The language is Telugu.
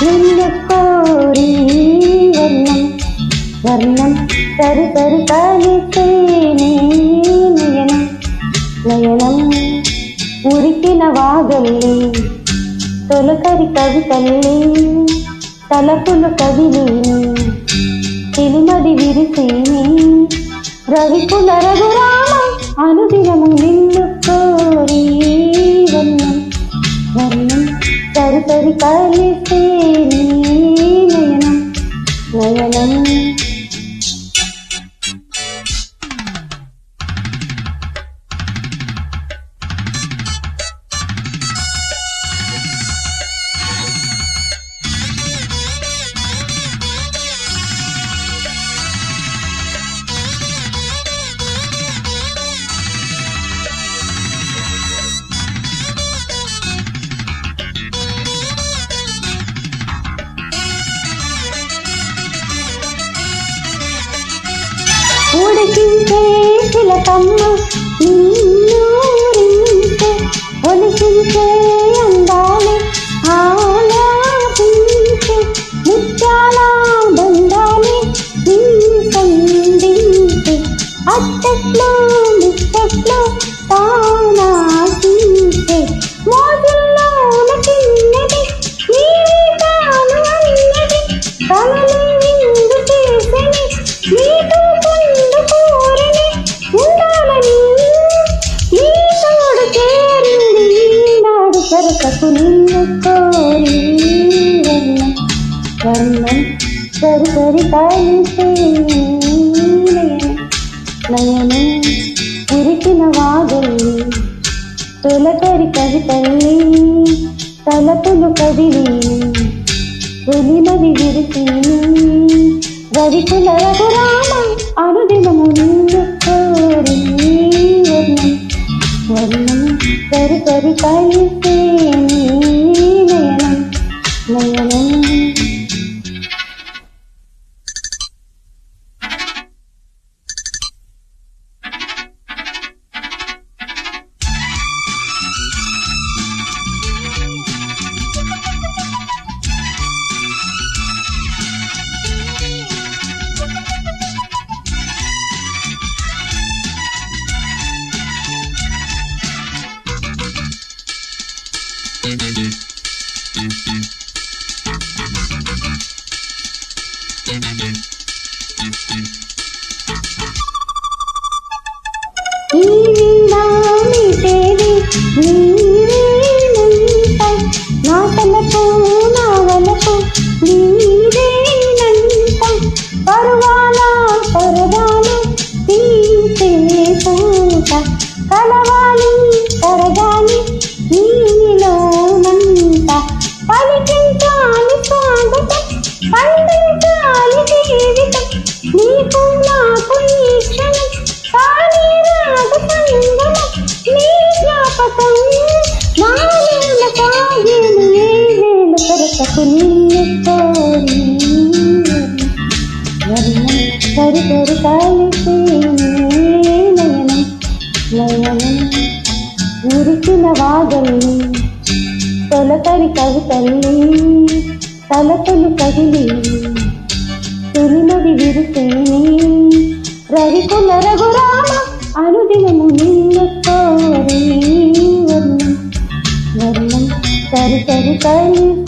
నిన్ను కోరి వర్ణం వర్ణం సరి సరి కలిసే నయనం నయనం ఉరికిన వాగల్లి తొలకరి కవితల్లి తలపులు కదిలిని తెలిమది విరిసేని రవికుల రఘురామ అనుదినము నిన్ను కోరి వర్ణం వర్ణం సరి సరి కలిసే నయనం నయనం ఉడికించే చిలకమ్మ నిన్నూరించే ఒలికించే అందాలు ఆలాపించే ముత్యాల బంధాలు సంధించే అట్టట్లో ముచ్చట్లో తానాసించే మోజుల్లో చిన్నది నీ తాను అన్నది కలలు విందు చేసని నీతో సరసకు నిన్ను కోరి వర్ణం సరి సరి కలిసే నయనం ఉరికిన వాగల్లి తొలకరి కవితల్లి తలపులు కదిలి తొలిమది విరిసిని రవికుల రఘురామ అనుదినము నిన్ను కోరి వర్ణం వర్ణం సరి సరి కలిసే నయనం నయనం ఈ వీణామిటేది నీవేనంట నా తలకు నా వలకు నీవేనంట పరువాల పరదాలు తీసే పూట కలవాలి తరగాలి నీలోనంత పలికించాలి స్వాగతం పండించాలి జీవితం నీకు నాకు ఈ క్షణం కాని రాగ సంగమం నీ జ్ఞాపకం నావేళ సాగేను ఏ వేళ సరసకు నిన్ను కోరి వర్ణం సరి సరి కలిసే నయనం నయనం ఉరికిన వాగల్లి తొలకరి కవితల్లి తలపులు కదిలి తొలిమది విరిసేని రవికుల రఘురామ అనుదినము నిన్ను కోరి వర్ణం వర్ణం సరి సరి కలిసే